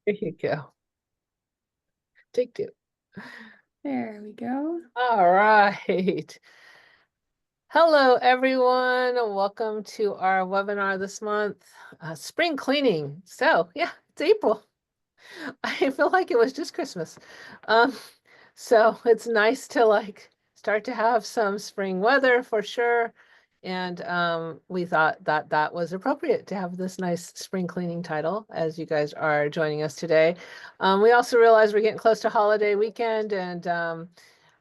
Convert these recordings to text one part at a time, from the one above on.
There you go. Take two. There we go. All right. Hello, everyone. Welcome to our webinar this month, spring cleaning. So, yeah, it's April. I feel like it was just Christmas. Um, so it's nice to start to have some spring weather for sure. And we thought that that was appropriate to have this nice spring cleaning title as you guys are joining us today. We also realize we're getting close to holiday weekend and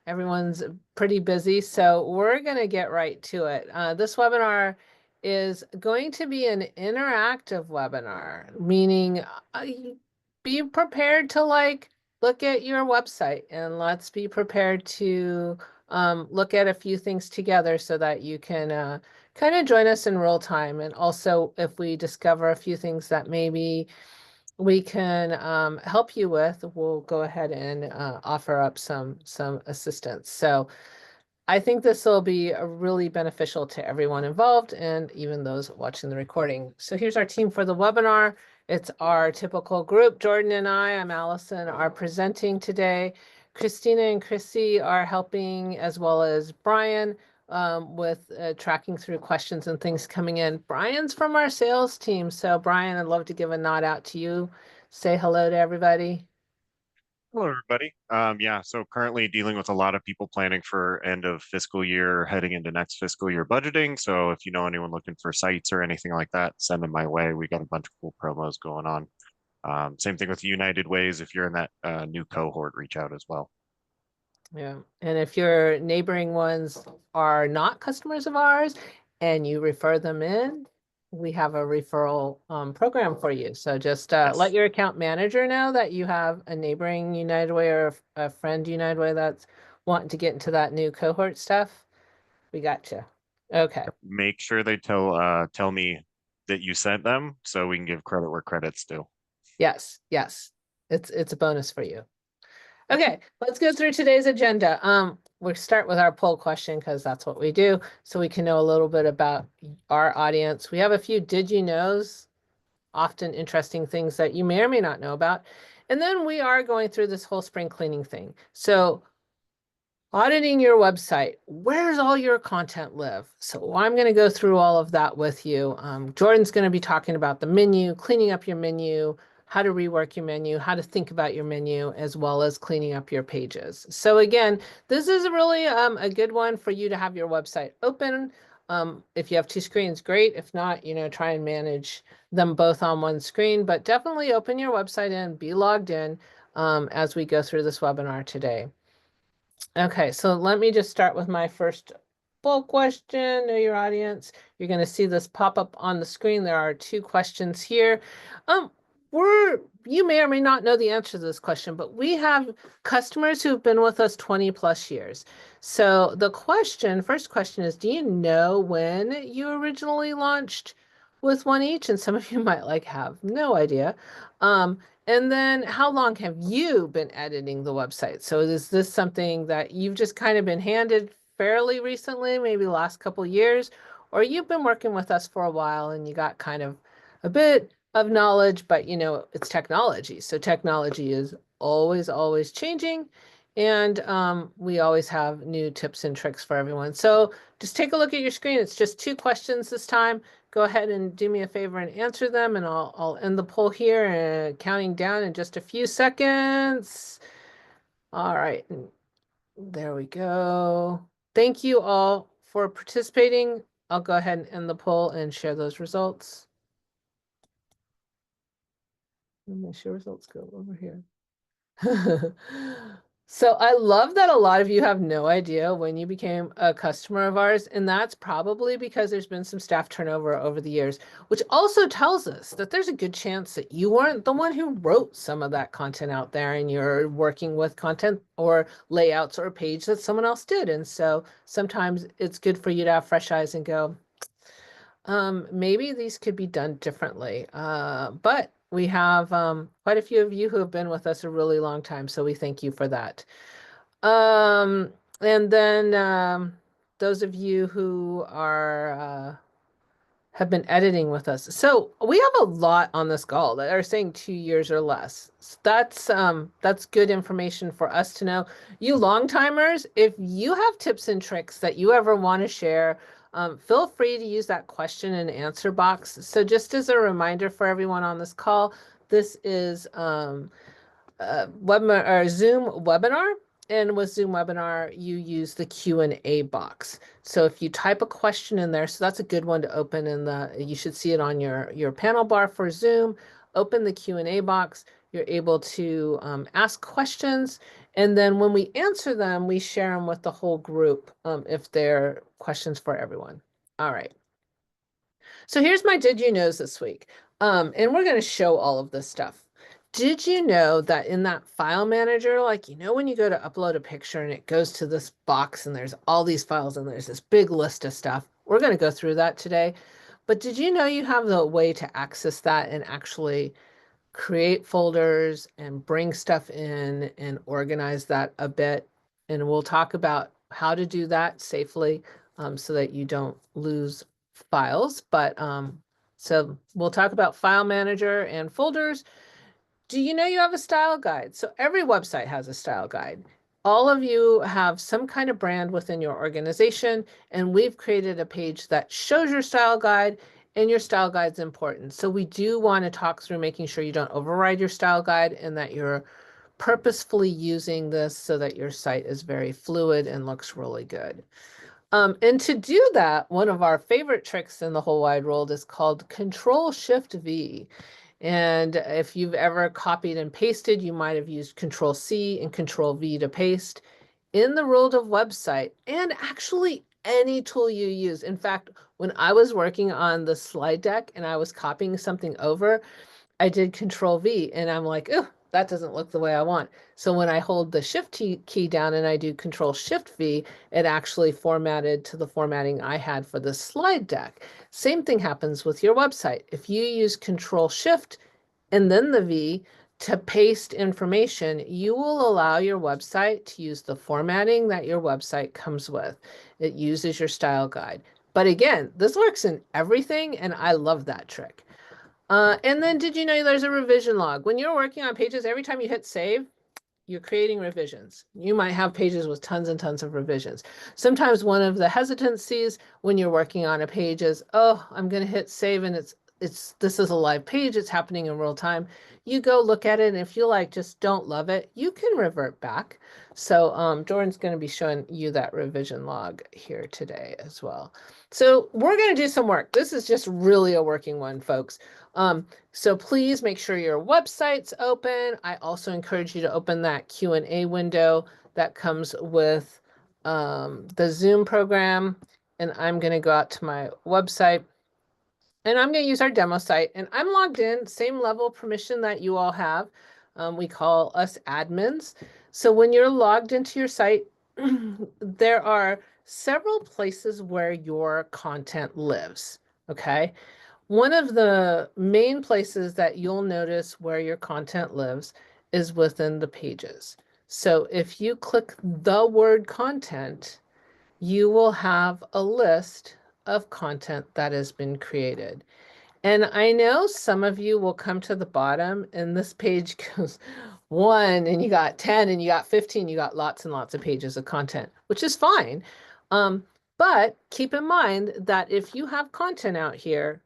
everyone's pretty busy, so we're going to get right to it. This webinar is going to be an interactive webinar, meaning be prepared to look at your website and let's be prepared to look at a few things together so that you can kind of join us in real time. And also, if we discover a few things that maybe we can help you with, we'll go ahead and offer up some assistance. So I think this will be really beneficial to everyone involved and even those watching the recording. So here's our team for the webinar. It's our typical group. Jordan and I'm Allison, are presenting today. Christina and Chrissy are helping, as well as Brian, with tracking through questions and things coming in. Brian's from our sales team. So Brian, I'd love to give a nod out to you. Say hello to everybody. Hello, everybody. Yeah, so currently dealing with a lot of people planning for end of fiscal year, heading into next fiscal year budgeting. So if you know anyone looking for sites or anything like that, send them my way. We got a bunch of cool promos going on. Same thing with United Ways. If you're in that new cohort, reach out as well. Yeah, and if your neighboring ones are not customers of ours and you refer them in, we have a referral program for you. So just let Yes, your account manager know that you have a neighboring United Way or a friend United Way that's wanting to get into that new cohort stuff. We got you. Okay. make sure they tell me that you sent them so we can give credit where credit's due. Yes, yes. It's a bonus for you. Okay, let's go through today's agenda. We'll start with our poll question because that's what we do, so we can know a little bit about our audience. We have a few did you knows, often interesting things that you may or may not know about. And then we are going through this whole spring cleaning thing. So auditing your website, where's all your content live? So I'm going to go through all of that with you. Jordan's going to be talking about the menu, cleaning up your menu, how to rework your menu, how to think about your menu, as well as cleaning up your pages. So again, this is really a good one for you to have your website open. If you have two screens, great. If not, try and manage them both on one screen, but definitely open your website and be logged in as we go through this webinar today. Okay, so let me just start with my first poll question. Know your audience. You're going to see this pop up on the screen. There are two questions here. Um, you may or may not know the answer to this question, but we have customers who've been with us 20 plus years. So the first question is, do you know when you originally launched with one each? And some of you might have no idea. Um, and then how long have you been editing the website? So is this something that you've just kind of been handed fairly recently, maybe the last couple of years, or you've been working with us for a while and you got kind of a bit of knowledge, but it's technology. So technology is always changing. And we always have new tips and tricks for everyone. So just take a look at your screen. It's just two questions this time. Go ahead and do me a favor and answer them, and I'll end the poll here and counting down in just a few seconds. All right, there we go. Thank you all for participating. I'll go ahead and end the poll and share those results. Let me share results go over here. So I love that a lot of you have no idea when you became a customer of ours, and that's probably because there's been some staff turnover over the years, which also tells us that there's a good chance that you weren't the one who wrote some of that content out there and you're working with content or layouts or a page that someone else did. And so sometimes it's good for you to have fresh eyes and go, maybe these could be done differently. But we have quite a few of you who have been with us a really long time, so we thank you for that. And then those of you who are have been editing with us. So we have a lot on this call that are saying 2 years or less. That's good information for us to know. You long timers, if you have tips and tricks that you ever want to share, feel free to use that question and answer box. So just as a reminder for everyone on this call, this is webinar or Zoom webinar. And with Zoom webinar, you use the Q&A box. So if you type a question in there, so that's a good one to open in you should see it on your panel bar for Zoom. Open the Q&A box. You're able to ask questions. And then when we answer them, we share them with the whole group if they're questions for everyone. All right. So here's my Did You Knows this week. And we're going to show all of this stuff. Did you know that in that file manager, like, when you go to upload a picture and it goes to this box and there's all these files and there's this big list of stuff. We're going to go through that today. But did you know you have the way to access that and actually create folders and bring stuff in and organize that a bit? And we'll talk about how to do that safely so that you don't lose files. But so we'll talk about file manager and folders. Do you know you have a style guide? So every website has a style guide. All of you have some kind of brand within your organization, and we've created a page that shows your style guide, and your style guide's important. So we do want to talk through making sure you don't override your style guide and that you're purposefully using this so that your site is very fluid and looks really good. And to do that, one of our favorite tricks in the whole wide world is called Control-Shift-V. And if you've ever copied and pasted, you might have used Control-C and Control-V to paste. In the world of website, and actually any tool you use. In fact, when I was working on the slide deck and I was copying something over, I did Control-V and I'm like, oh, that doesn't look the way I want. So when I hold the Shift key down and I do Control-Shift-V, it actually formatted to the formatting I had for the slide deck. Same thing happens with your website. If you use Control-Shift and then the V to paste information, you will allow your website to use the formatting that your website comes with. It uses your style guide. But again, this works in everything, and I love that trick. And then did you know there's a revision log? When you're working on pages, every time you hit save, you're creating revisions. You might have pages with tons and tons of revisions. Sometimes one of the hesitancies when you're working on a page is, oh, I'm going to hit save and this is a live page. It's happening in real time. You go look at it, and if you just don't love it, you can revert back. So Jordan's going to be showing you that revision log here today as well. So we're going to do some work. This is just really a working one, folks. So please make sure your website's open. I also encourage you to open that Q&A window that comes with the Zoom program. And I'm going to go out to my website. And I'm going to use our demo site, and I'm logged in, same level of permission that you all have. We call us admins. So when you're logged into your site, there are several places where your content lives, okay? One of the main places that you'll notice where your content lives is within the pages. So if you click the word content, you will have a list of content that has been created. And I know some of you will come to the bottom and this page goes 1 and you got 10 and you got 15, you got lots and lots of pages of content, which is fine. But keep in mind that if you have content out here,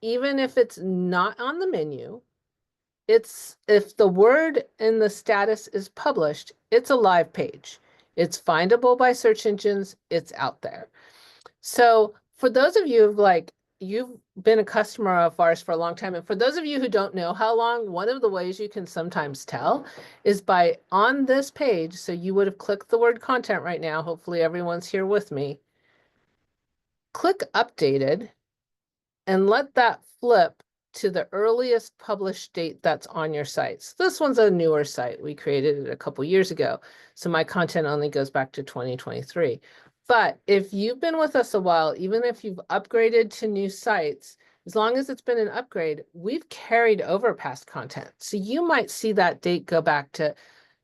even if it's not on the menu, if the word in the status is published, it's a live page. It's findable by search engines, it's out there. So for those of you you've been a customer of ours for a long time, and for those of you who don't know how long, one of the ways you can sometimes tell is by on this page, so you would have clicked the word content right now, hopefully everyone's here with me, click updated and let that flip to the earliest published date that's on your site. So this one's a newer site. We created it a couple years ago. So my content only goes back to 2023. But if you've been with us a while, even if you've upgraded to new sites, as long as it's been an upgrade, we've carried over past content. So you might see that date go back to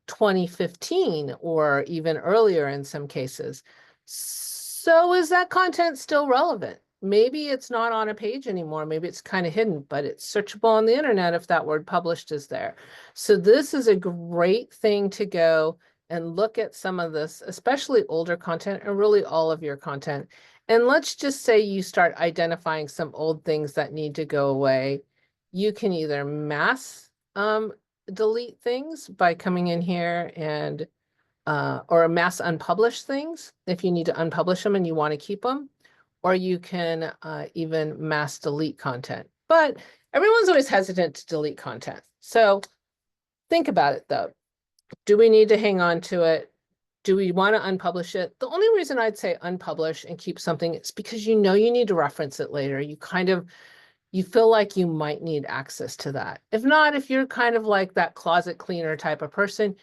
2015 or even earlier in some cases. So is that content still relevant? maybe it's not on a page anymore. Maybe it's kind of hidden, but it's searchable on the internet if that word published is there. So this is a great thing to go and look at some of this, especially older content and really all of your content. And let's just say you start identifying some old things that need to go away. You can either mass delete things by coming in here and or mass unpublish things if you need to unpublish them and you want to keep them, or you can even mass delete content. But everyone's always hesitant to delete content. So think about it though. Do we need to hang on to it? Do we want to unpublish it? The only reason I'd say unpublish and keep something is because you know you need to reference it later. You feel like you might need access to that. If not, if you're kind of like that closet cleaner type of person,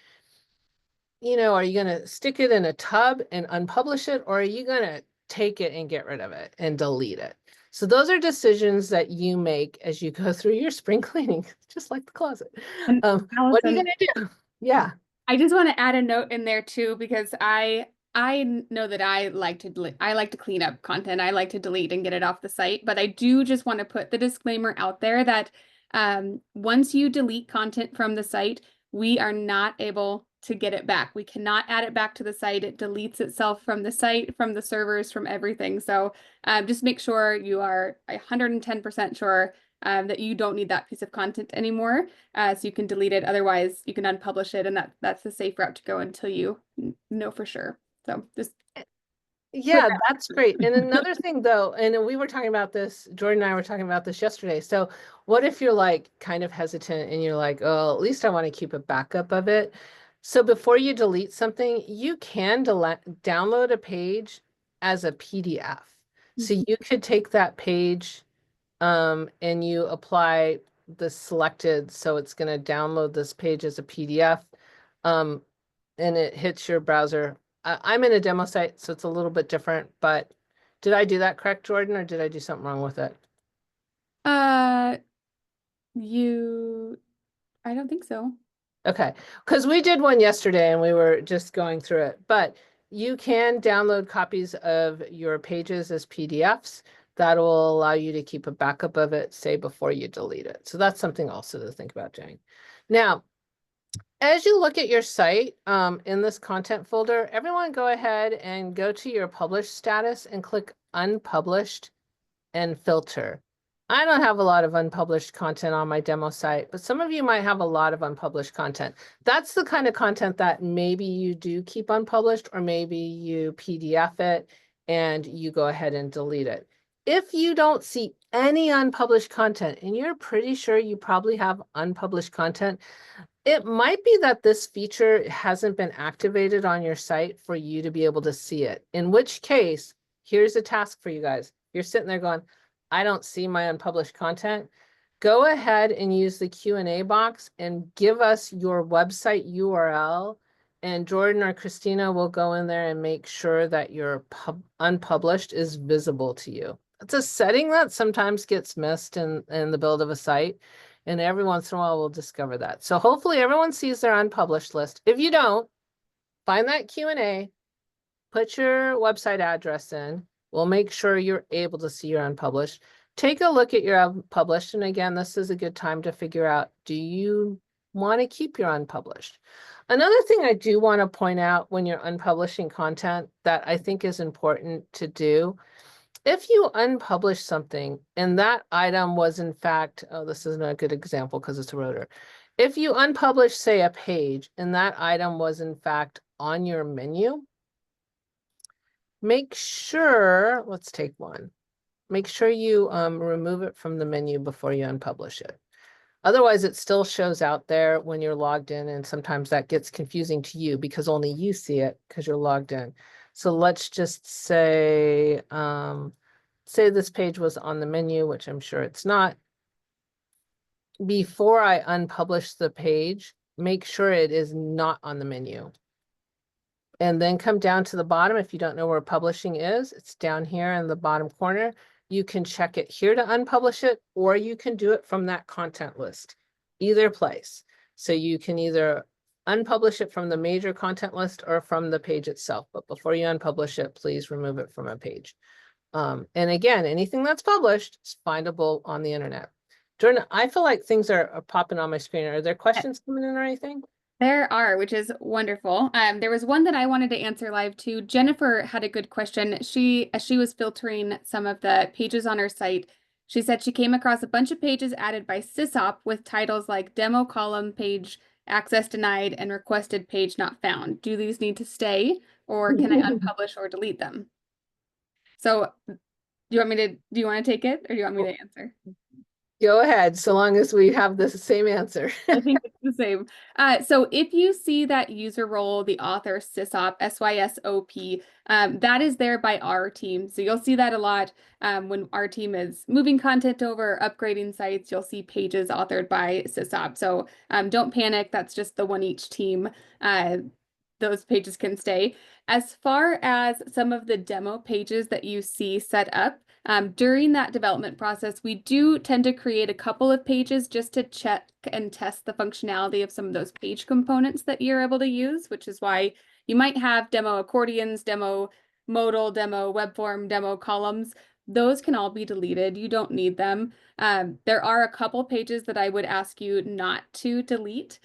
you know, are you going to stick it in a tub and unpublish it, or are you going to take it and get rid of it and delete it? So those are decisions that you make as you go through your spring cleaning, just like the closet. And What are you Allison, going to do? Yeah. I just want to add a note in there too, because I know that I like to delete, I like to clean up content. I like to delete and get it off the site, but I do just want to put the disclaimer out there that once you delete content from the site, we are not able to get it back. We cannot add it back to the site. It deletes itself from the site, from the servers, from everything. So just make sure you are 110% sure that you don't need that piece of content anymore. So you can delete it. Otherwise, you can unpublish it, and that's the safe route to go until you know for sure. So just Yeah, that's great. And another thing though, and we were talking about this, Jordan and I were talking about this yesterday. So what if you're like kind of hesitant and you're like, oh, at least I want to keep a backup of it. So before you delete something, you can download a page as a PDF. So you could take that page and you apply the selected, so it's going to download this page as a PDF. And it hits your browser. I'm in a demo site, so it's a little bit different, but did I do that correct, Jordan, or did I do something wrong with it? you I don't think so. Okay, because we did one yesterday and we were just going through it, but you can download copies of your pages as PDFs. That will allow you to keep a backup of it, say, before you delete it. So that's something also to think about doing. Now, as you look at your site in this content folder, everyone go ahead and go to your published status and click unpublished and filter. I don't have a lot of unpublished content on my demo site, but some of you might have a lot of unpublished content. That's the kind of content that maybe you do keep unpublished, or maybe you PDF it and you go ahead and delete it. If you don't see any unpublished content and you're pretty sure you probably have unpublished content, it might be that this feature hasn't been activated on your site for you to be able to see it. In which case, here's a task for you guys. You're sitting there going, I don't see my unpublished content. Go ahead and use the Q&A box and give us your website URL, and Jordan or Christina will go in there and make sure that your unpublished is visible to you. It's a setting that sometimes gets missed in the build of a site. And every once in a while, we'll discover that. So hopefully everyone sees their unpublished list. If you don't, find that Q&A, put your website address in. We'll make sure you're able to see your unpublished. Take a look at your unpublished. And again, this is a good time to figure out, do you want to keep your unpublished? Another thing I do want to point out when you're unpublishing content that I think is important to do, if you unpublish something and that item was in fact, oh, this isn't a good example because it's a rotor. If you unpublish, say, a page and that item was in fact on your menu, make sure, let's take one. Make sure you remove it from the menu before you unpublish it. Otherwise, it still shows out there when you're logged in, and sometimes that gets confusing to you because only you see it because you're logged in. So let's just say, say this page was on the menu, which I'm sure it's not. Before I unpublish the page, make sure it is not on the menu. And then come down to the bottom. If you don't know where publishing is, it's down here in the bottom corner. You can check it here to unpublish it, or you can do it from that content list, either place. So you can either unpublish it from the major content list or from the page itself. But before you unpublish it, please remove it from a page. And again, anything that's published is findable on the internet. Jordan, I feel like things are popping on my screen. Are there questions coming in or anything? There are, which is wonderful. There was one that I wanted to answer live too. Jennifer had a good question. As she was filtering some of the pages on her site, she said she came across a bunch of pages added by SysOp with titles like demo column page access denied and requested page not found. Do these need to stay, or can I unpublish or delete them? So, do you want to take it, or do you want me to answer? Go ahead, so long as we have the same answer. I think it's the same. So if you see that user role, the author sysop, SYSOP, that is there by our team. So you'll see that a lot when our team is moving content over, upgrading sites, you'll see pages authored by sysop. So don't panic, that's just the one each team. Those pages can stay. As far as some of the demo pages that you see set up, during that development process, we do tend to create a couple of pages just to check and test the functionality of some of those page components that you're able to use, which is why you might have demo accordions, demo modal, demo webform, demo columns. Those can all be deleted. You don't need them. There are a couple pages that I would ask you not to delete.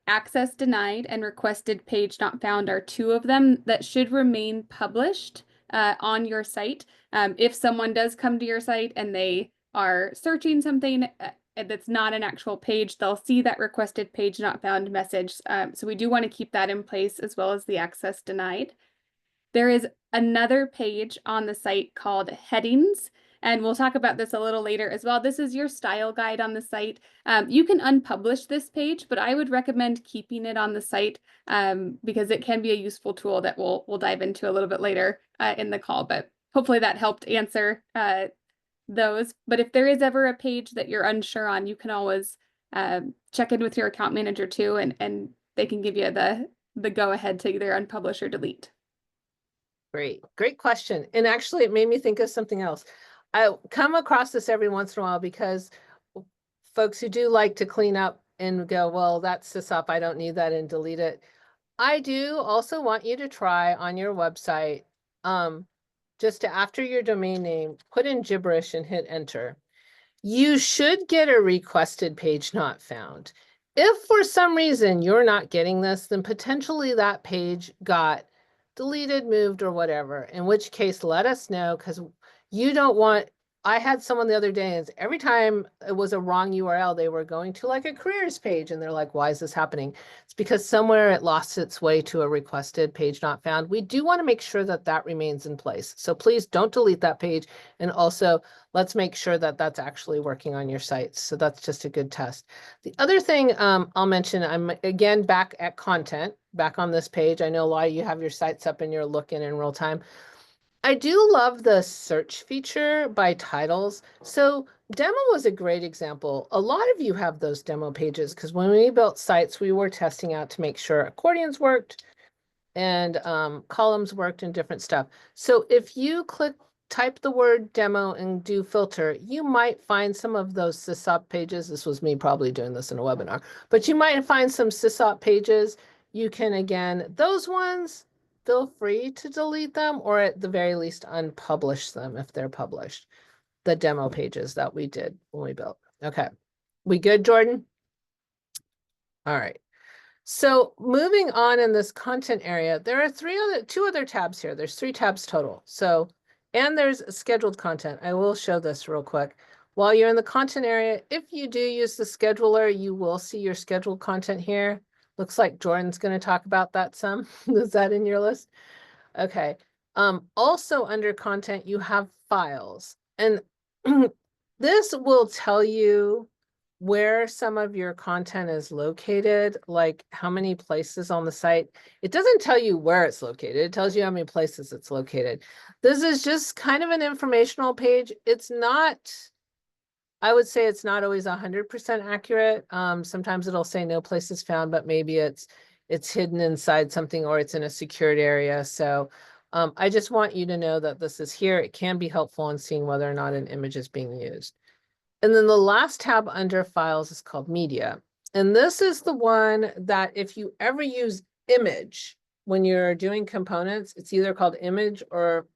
Access denied and requested page not found are two of them that should remain published on your site. If someone does come to your site and they are searching something that's not an actual page, they'll see that requested page not found message. So we do want to keep that in place as well as the access denied. There is another page on the site called headings, and we'll talk about this a little later as well. This is your style guide on the site. You can unpublish this page, but I would recommend keeping it on the site because it can be a useful tool that we'll dive into a little bit later in the call. But hopefully that helped answer those. But if there is ever a page that you're unsure on, you can always check in with your account manager too, and they can give you the go ahead to either unpublish or delete. Great question. And actually, it made me think of something else. I come across this every once in a while because folks who do like to clean up and go, well, that's SysOp, I don't need that, and delete it. I do also want you to try on your website, just to, after your domain name, put in gibberish and hit enter. You should get a requested page not found. If for some reason you're not getting this, then potentially that page got deleted, moved, or whatever, in which case let us know, because you don't want, I had someone the other day, and every time it was a wrong URL, they were going to like a careers page, and they're like, why is this happening? It's because somewhere it lost its way to a requested page not found. We do want to make sure that that remains in place. So please don't delete that page. And also let's make sure that that's actually working on your site. So that's just a good test. The other thing I'll mention, I'm again back at content, back on this page. I know a lot of you have your sites up and you're looking in real time. I do love the search feature by titles. So demo was a great example. A lot of you have those demo pages because when we built sites, we were testing out to make sure accordions worked and columns worked and different stuff. So if you type the word demo and do filter, you might find some of those sysop pages. This was me probably doing this in a webinar, but you might find some sysop pages. You can, again, those ones, feel free to delete them or at the very least unpublish them if they're published. The demo pages that we did when we built. Okay, we good, Jordan? All right. So moving on in this content area, there are two other tabs here. There's 3 tabs total. So, and there's scheduled content. I will show this real quick. While you're in the content area, if you do use the scheduler, you will see your scheduled content here. Looks like Jordan's going to talk about that some. Is that in your list? Okay. Also under content, you have files. And this will tell you where some of your content is located, like how many places on the site. It doesn't tell you where it's located. It tells you how many places it's located. This is just kind of an informational page. It's not, I would say it's not always 100% accurate. Sometimes it'll say no places found, but maybe it's hidden inside something or it's in a secured area. So I just want you to know that this is here. It can be helpful in seeing whether or not an image is being used. And then the last tab under files is called media. And this is the one that if you ever use image when you're doing components, it's either called image or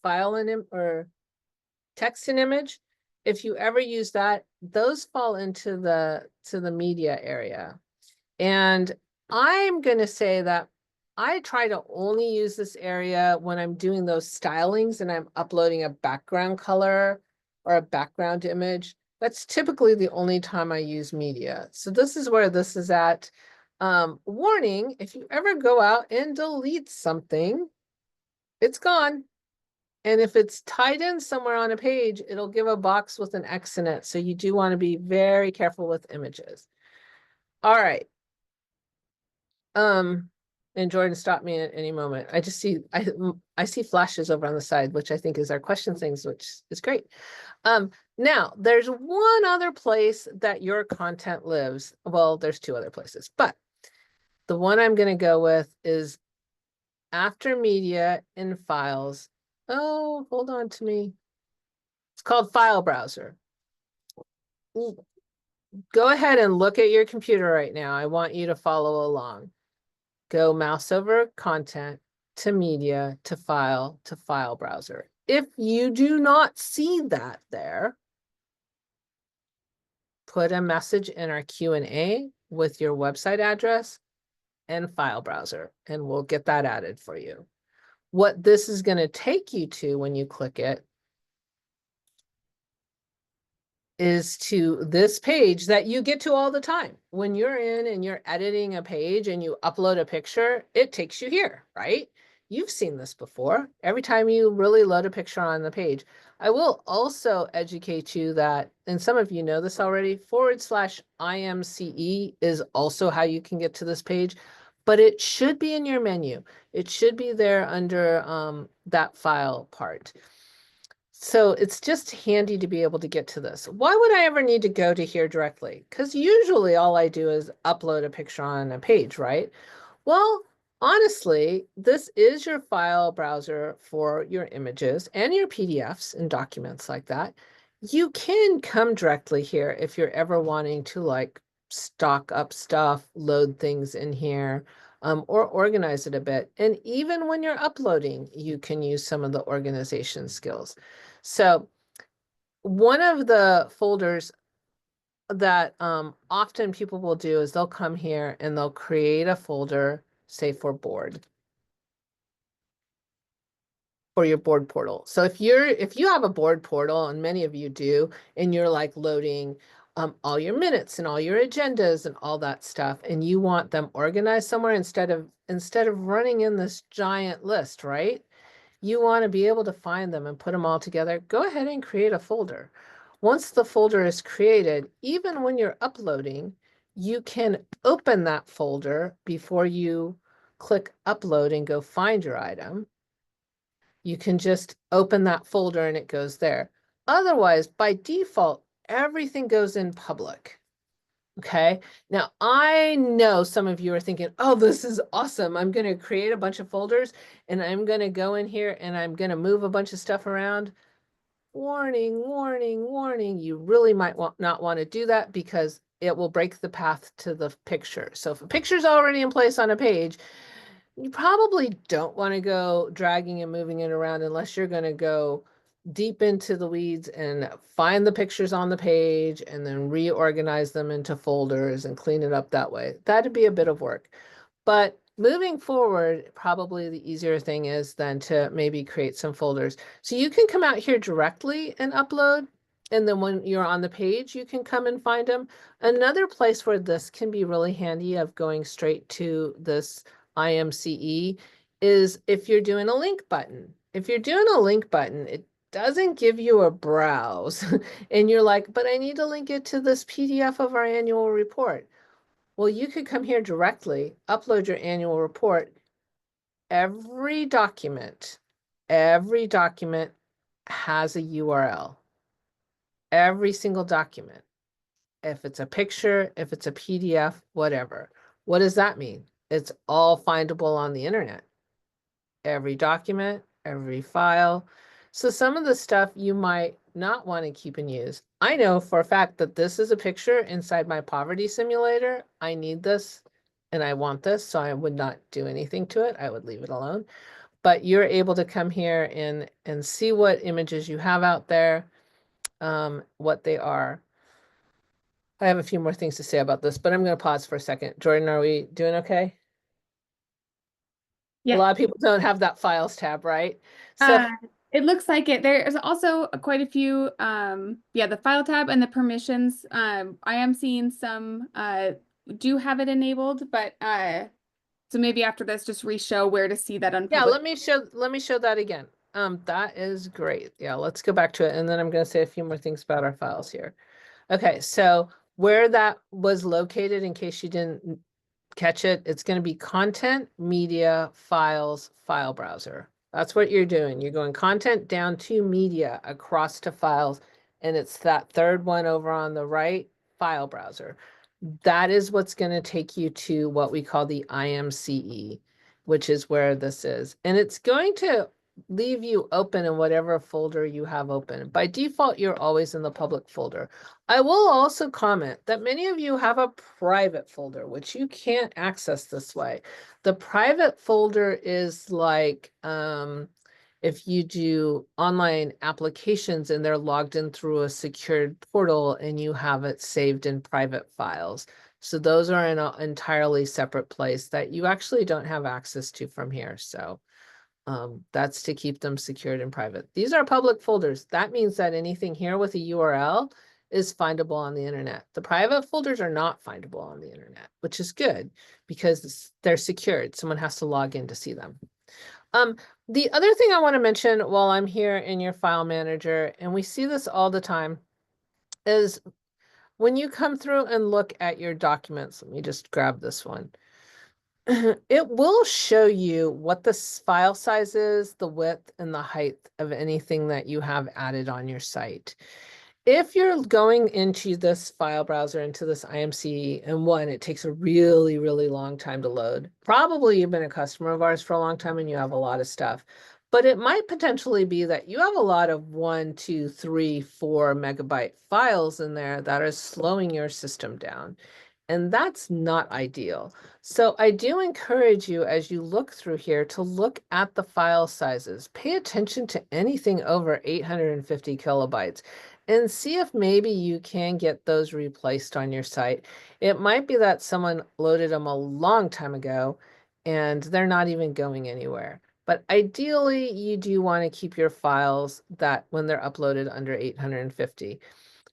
file and or text and image, if you ever use that, those fall into the media area. And I'm gonna say that I try to only use this area when I'm doing those stylings and I'm uploading a background color or a background image. That's typically the only time I use media. So this is where this is at. Warning, if you ever go out and delete something, it's gone. And if it's tied in somewhere on a page, it'll give a box with an X in it. So you do want to be very careful with images. All right. And Jordan, stop me at any moment. I just see, I see flashes over on the side, which I think is our question things, which is great. Now there's one other place that your content lives. Well, there's two other places, but the one I'm going to go with is after media in files. Oh, hold on to me. It's called File Browser. Go ahead and look at your computer right now. I want you to follow along. Go mouse over content to media to file browser. If you do not see that there, put a message in our Q&A with your website address and file browser, and we'll get that added for you. What this is going to take you to when you click it is to this page that you get to all the time. When you're in and you're editing a page and you upload a picture, it takes you here, right? You've seen this before. Every time you really load a picture on the page. I will also educate you that, and some of you know this already, /IMCE is also how you can get to this page, but it should be in your menu. It should be there under that file part. So it's just handy to be able to get to this. Why would I ever need to go to here directly? Because usually all I do is upload a picture on a page, right? Well, honestly, this is your file browser for your images and your PDFs and documents like that. You can come directly here if you're ever wanting to like stock up stuff, load things in here, or organize it a bit. And even when you're uploading, you can use some of the organization skills. So one of the folders that often people will do is they'll come here and they'll create a folder, say for board, for your board portal. So if you have a board portal, and many of you do, and you're like loading all your minutes and all your agendas and all that stuff, and you want them organized somewhere instead of running in this giant list, right? You want to be able to find them and put them all together. Go ahead and create a folder. Once the folder is created, even when you're uploading, you can open that folder before you click upload and go find your item. You can just open that folder and it goes there. Otherwise, by default, everything goes in public. Okay, now I know some of you are thinking, oh, this is awesome. I'm going to create a bunch of folders and I'm going to go in here and I'm going to move a bunch of stuff around. Warning, warning, warning. You really might not want to do that because it will break the path to the picture. So if a picture is already in place on a page, you probably don't want to go dragging and moving it around unless you're going to go deep into the weeds and find the pictures on the page and then reorganize them into folders and clean it up that way. That'd be a bit of work. But moving forward, probably the easier thing is then to maybe create some folders. So you can come out here directly and upload. And then when you're on the page, you can come and find them. Another place where this can be really handy of going straight to this IMCE is if you're doing a link button. If you're doing a link button, it doesn't give you a browse and you're like, but I need to link it to this PDF of our annual report. Well, you could come here directly, upload your annual report. Every document has a URL. Every single document. If it's a picture, if it's a PDF, whatever. What does that mean? It's all findable on the internet. Every document, every file. So some of the stuff you might not want to keep and use. I know for a fact that this is a picture inside my poverty simulator. I need this and I want this, so I would not do anything to it. I would leave it alone. but you're able to come here and see what images you have out there, what they are. I have a few more things to say about this, but I'm going to pause for a second. Jordan, are we doing okay? A Yeah. lot of people don't have that files tab, right? So Uh, it looks like it. There's also quite a few, yeah, the file tab and the permissions. I am seeing some do have it enabled, but so maybe after this, just re-show where to see that yeah, unpublished. let me show that again. That is great. Yeah, let's go back to it, and then I'm going to say a few more things about our files here. Okay, so where that was located, in case you didn't catch it, it's going to be content, media, files, file browser. That's what you're doing. You're going content down to media, across to files, and it's that third one over on the right, file browser. That is what's going to take you to what we call the IMCE, which is where this is. And it's going to leave you open in whatever folder you have open. By default, you're always in the public folder. I will also comment that many of you have a private folder, which you can't access this way. The private folder is like if you do online applications and they're logged in through a secured portal and you have it saved in private files. So those are in an entirely separate place that you actually don't have access to from here. So that's to keep them secured and private. These are public folders. That means that anything here with a URL is findable on the internet. The private folders are not findable on the internet, which is good because they're secured. Someone has to log in to see them. The other thing I want to mention while I'm here in your file manager, and we see this all the time, is when you come through and look at your documents, let me just grab this one. It will show you what the file size is, the width, and the height of anything that you have added on your site. If you're going into this file browser, into this IMC, and one, it takes a really, really long time to load. Probably you've been a customer of ours for a long time and you have a lot of stuff. But it might potentially be that you have a lot of 1, 2, 3, 4 megabyte files in there that are slowing your system down. And that's not ideal. So I do encourage you as you look through here to look at the file sizes. Pay attention to anything over 850 kilobytes and see if maybe you can get those replaced on your site. It might be that someone loaded them a long time ago and they're not even going anywhere. But ideally, you do want to keep your files that when they're uploaded under 850.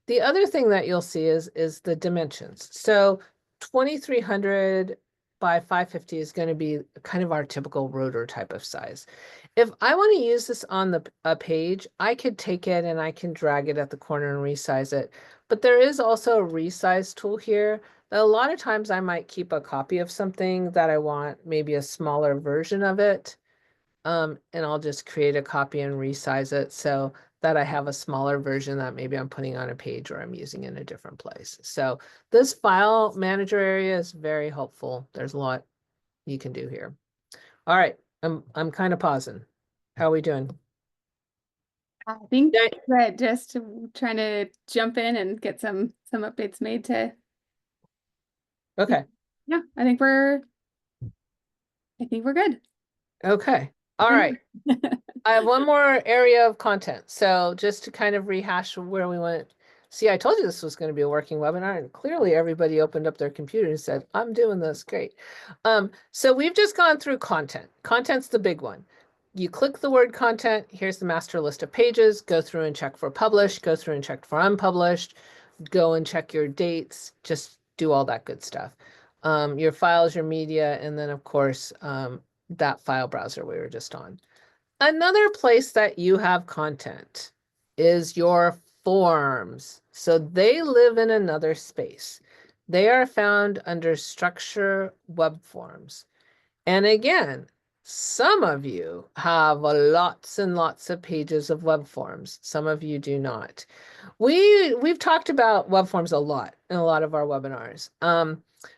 The other thing that you'll see is the dimensions. So 2300 by 550 is going to be kind of our typical rotor type of size. If I want to use this on a page, I could take it and I can drag it at the corner and resize it. But there is also a resize tool here that a lot of times I might keep a copy of something that I want, maybe a smaller version of it. And I'll just create a copy and resize it so that I have a smaller version that maybe I'm putting on a page or I'm using in a different place. So this file manager area is very helpful. There's a lot you can do here. All right, I'm kind of pausing. How are we doing? I think Yeah. that just trying to jump in and get some updates made to, Okay. yeah, I think we're good. Okay. All right. I have one more area of content. So just to kind of rehash where we went. See, I told you this was going to be a working webinar, and clearly everybody opened up their computer and said, I'm doing this. Great. So we've just gone through content. Content's the big one. You click the word content. Here's the master list of pages. Go through and check for published. Go through and check for unpublished. Go and check your dates. Just do all that good stuff. Your files, your media, and then, of course, that file browser we were just on. Another place that you have content is your forms. So they live in another space. They are found under structure web forms. And again, some of you have lots and lots of pages of web forms. Some of you do not. We've talked about web forms a lot in a lot of our webinars.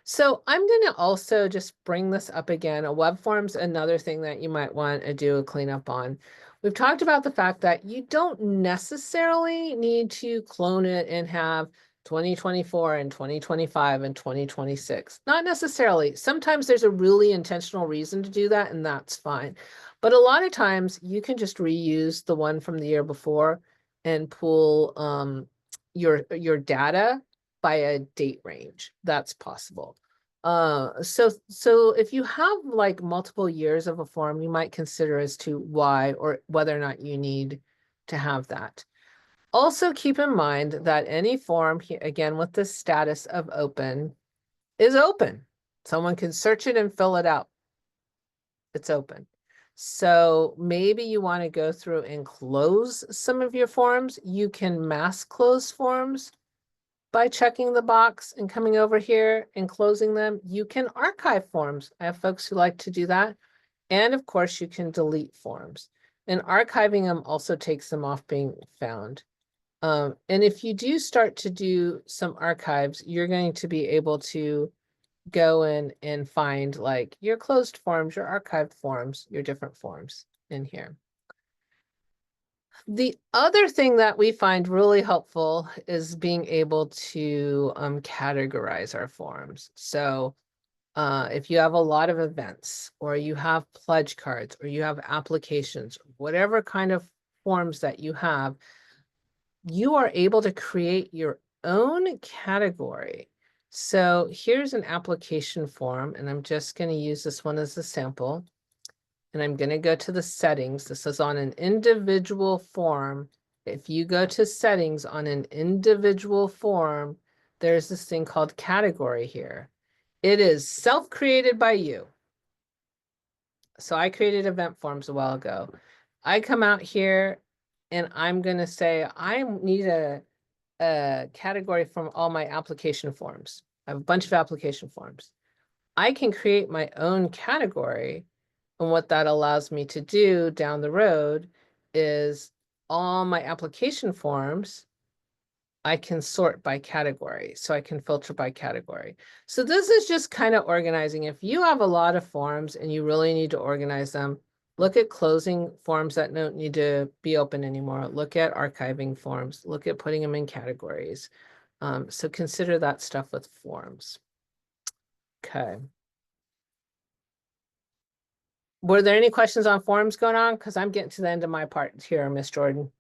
So I'm going to also just bring this up again. A web form's another thing that you might want to do a cleanup on. We've talked about the fact that you don't necessarily need to clone it and have 2024 and 2025 and 2026. Not necessarily. Sometimes there's a really intentional reason to do that, and that's fine. But a lot of times you can just reuse the one from the year before and pull your data by a date range. That's possible. So if you have like multiple years of a form, you might consider as to why or whether or not you need to have that. Also keep in mind that any form, again, with the status of open, is open. Someone can search it and fill it out. It's open. So maybe you want to go through and close some of your forms. You can mass close forms by checking the box and coming over here and closing them. You can archive forms. I have folks who like to do that. And of course, you can delete forms. And archiving them also takes them off being found. And if you do start to do some archives, you're going to be able to go in and find like your closed forms, your archived forms, your different forms in here. The other thing that we find really helpful is being able to categorize our forms. So if you have a lot of events, or you have pledge cards, or you have applications, whatever kind of forms that you have, you are able to create your own category. So here's an application form, and I'm just going to use this one as a sample. And I'm going to go to the settings. This is on an individual form. If you go to settings on an individual form, there's this thing called category here. It is self-created by you. So I created event forms a while ago. I come out here and I'm going to say, I need a category from all my application forms. I have a bunch of application forms. I can create my own category. And what that allows me to do down the road is all my application forms, I can sort by category. So I can filter by category. So this is just kind of organizing. If you have a lot of forms and you really need to organize them, look at closing forms that don't need to be open anymore. Look at archiving forms. Look at putting them in categories. So consider that stuff with forms. Okay. Were there any questions on forms going on? Because I'm getting to the end of my part here, Miss Jordan.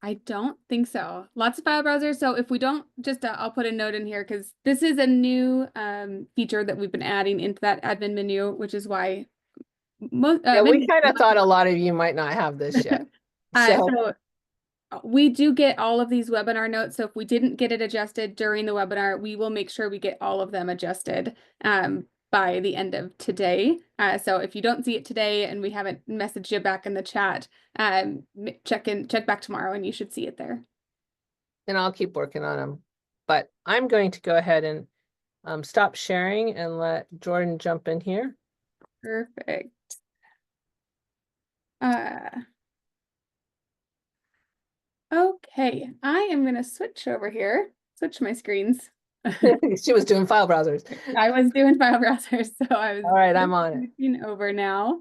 I don't think so. Lots of file browsers. So if we don't, just I'll put a note in here because this is a new feature that we've been adding into that admin menu, which is why most Yeah, we kind of thought a lot of you might not have this yet. so we do get all of these webinar notes. So if we didn't get it adjusted during the webinar, we will make sure we get all of them adjusted by the end of today. So if you don't see it today and we haven't messaged you back in the chat, check back tomorrow and you should see it there. And I'll keep working on them. But I'm going to go ahead and stop sharing and let Jordan jump in here. Perfect. Okay, I am going to switch over here, switch my screens. She was doing file browsers. I was doing file browsers, so I was all right, I'm on it. Switching over now.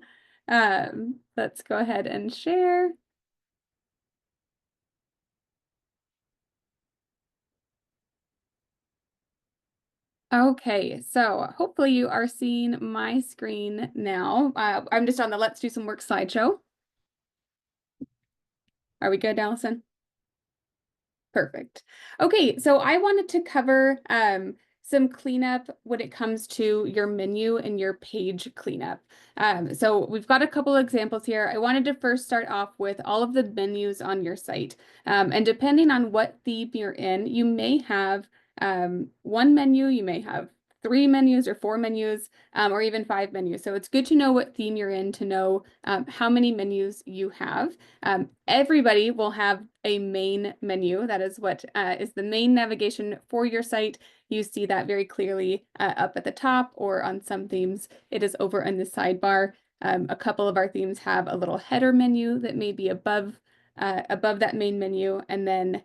Let's go ahead and share. Okay, so hopefully you are seeing my screen now. I'm just on the Let's Do Some Work slideshow. Are we good, Allison? Perfect. Okay, so I wanted to cover some cleanup when it comes to your menu and your page cleanup. So we've got a couple examples here. I wanted to first start off with all of the menus on your site. And depending on what theme you're in, you may have one menu, you may have 3 menus or 4 menus, or even 5 menus. So it's good to know what theme you're in to know how many menus you have. Everybody will have a main menu. That is what is the main navigation for your site. You see that very clearly up at the top, or on some themes, it is over in the sidebar. A couple of our themes have a little header menu that may be above that main menu, and then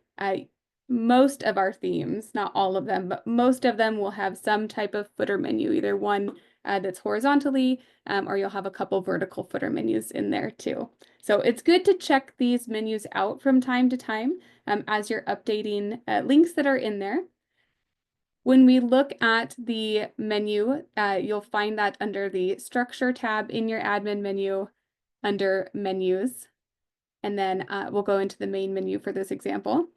most of our themes, not all of them, but most of them will have some type of footer menu, either one that's horizontally, or you'll have a couple vertical footer menus in there too. So it's good to check these menus out from time to time as you're updating links that are in there. When we look at the menu, you'll find that under the Structure tab in your admin menu, under Menus, and then we'll go into the main menu for this example.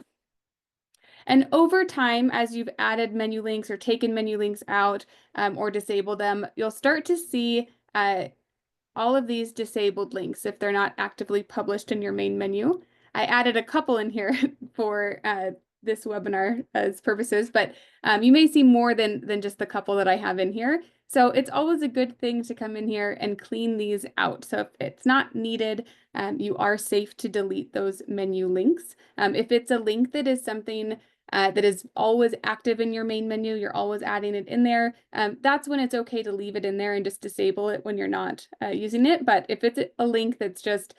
And over time, as you've added menu links or taken menu links out or disabled them, you'll start to see all of these disabled links if they're not actively published in your main menu. I added a couple in here for this webinar as purposes, but you may see more than just the couple that I have in here. So it's always a good thing to come in here and clean these out. So if it's not needed, you are safe to delete those menu links. If it's a link that is something that is always active in your main menu, you're always adding it in there, that's when it's okay to leave it in there and just disable it when you're not using it. But if it's a link that's just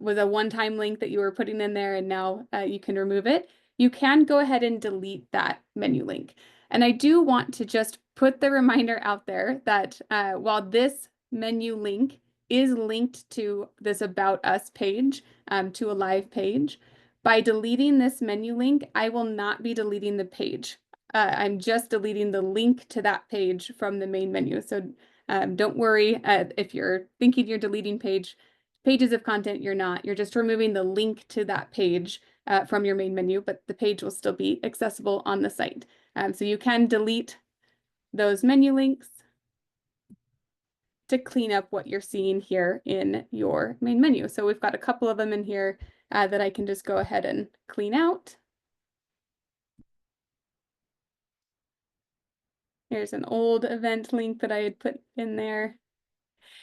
was a one-time link that you were putting in there and now you can remove it, you can go ahead and delete that menu link. And I do want to just put the reminder out there that while this menu link is linked to this About Us page, to a live page, by deleting this menu link, I will not be deleting the page. I'm just deleting the link to that page from the main menu. So don't worry if you're thinking you're deleting pages of content, you're not. You're just removing the link to that page from your main menu, but the page will still be accessible on the site. So you can delete those menu links to clean up what you're seeing here in your main menu. So we've got a couple of them in here that I can just go ahead and clean out. Here's an old event link that I had put in there.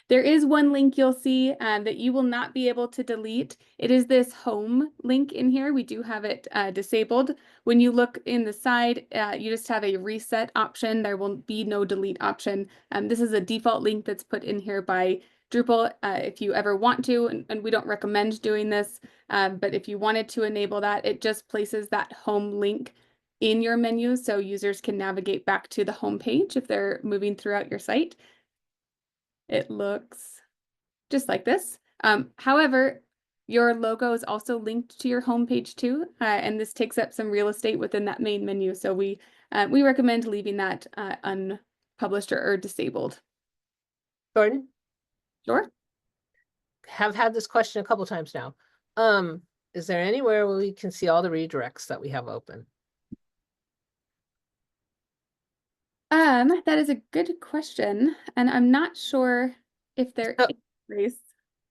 There is one link you'll see that you will not be able to delete. It is this home link in here. We do have it disabled. When you look in the side, you just have a reset option. There will be no delete option. This is a default link that's put in here by Drupal if you ever want to, and we don't recommend doing this, but if you wanted to enable that, it just places that home link in your menu so users can navigate back to the home page if they're moving throughout your site. It looks just like this. However, your logo is also linked to your homepage too, and this takes up some real estate within that main menu. So we recommend leaving that unpublished or disabled. Jordan, Sure. have had this question a couple times now. Is there anywhere where we can see all the redirects that we have open? That is a good question, and I'm not sure if there So- is a place.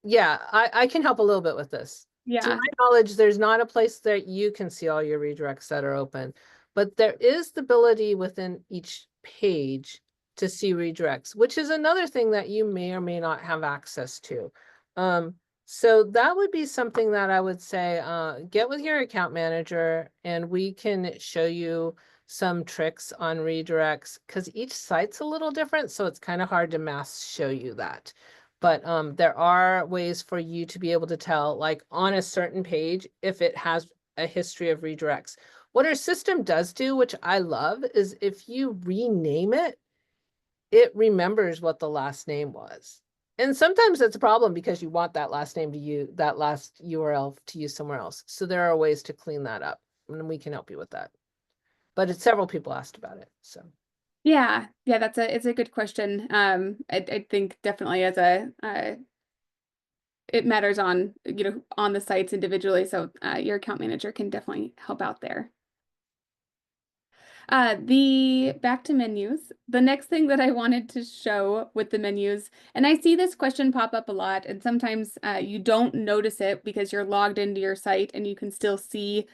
Yeah, I can help a little bit with this. To Yeah. my knowledge, there's not a place that you can see all your redirects that are open, but there is the ability within each page to see redirects, which is another thing that you may or may not have access to. So that would be something that I would say, get with your account manager and we can show you some tricks on redirects because each site's a little different, so it's kind of hard to mass show you that. But there are ways for you to be able to tell, like on a certain page, if it has a history of redirects. What our system does do, which I love, is if you rename it, it remembers what the last name was. And sometimes that's a problem because you want that last name to use, that last URL to use somewhere else. So there are ways to clean that up, and we can help you with that. But it's several people asked about it, so. Yeah, it's a good question. I think definitely as a it matters on on the sites individually, so your account manager can definitely help out there. The back to menus. The next thing that I wanted to show with the menus, and I see this question pop up a lot, and sometimes you don't notice it because you're logged into your site and you can still see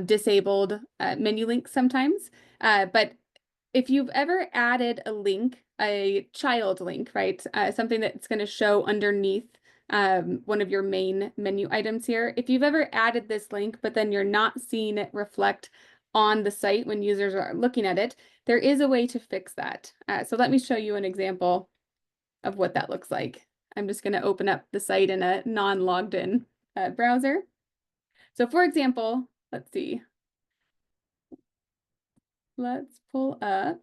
disabled menu links sometimes. But if you've ever added a link, a child link, right? Something that's going to show underneath one of your main menu items here. If you've ever added this link, but then you're not seeing it reflect on the site when users are looking at it, there is a way to fix that. So let me show you an example of what that looks like. I'm just going to open up the site in a non-logged in browser. So for example, let's see. let's pull up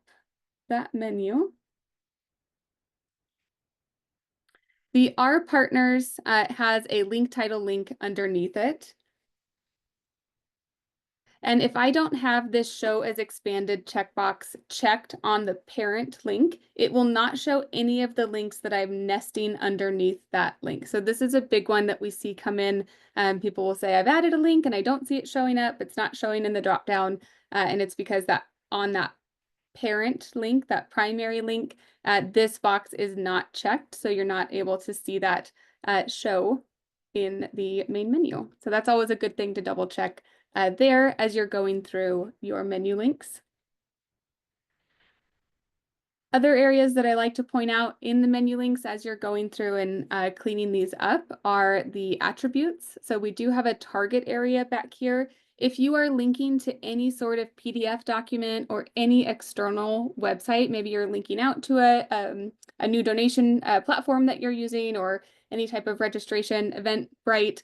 that menu. The Our Partners has a link title link underneath it. And if I don't have this show as expanded checkbox checked on the parent link, it will not show any of the links that I'm nesting underneath that link. So this is a big one that we see come in. People will say, I've added a link and I don't see it showing up. It's not showing in the dropdown. And it's because that on that parent link, that primary link, this box is not checked. So you're not able to see that show in the main menu. So that's always a good thing to double check there as you're going through your menu links. Other areas that I like to point out in the menu links as you're going through and cleaning these up are the attributes. So we do have a target area back here. If you are linking to any sort of PDF document or any external website, maybe you're linking out to a new donation platform that you're using or any type of registration Eventbrite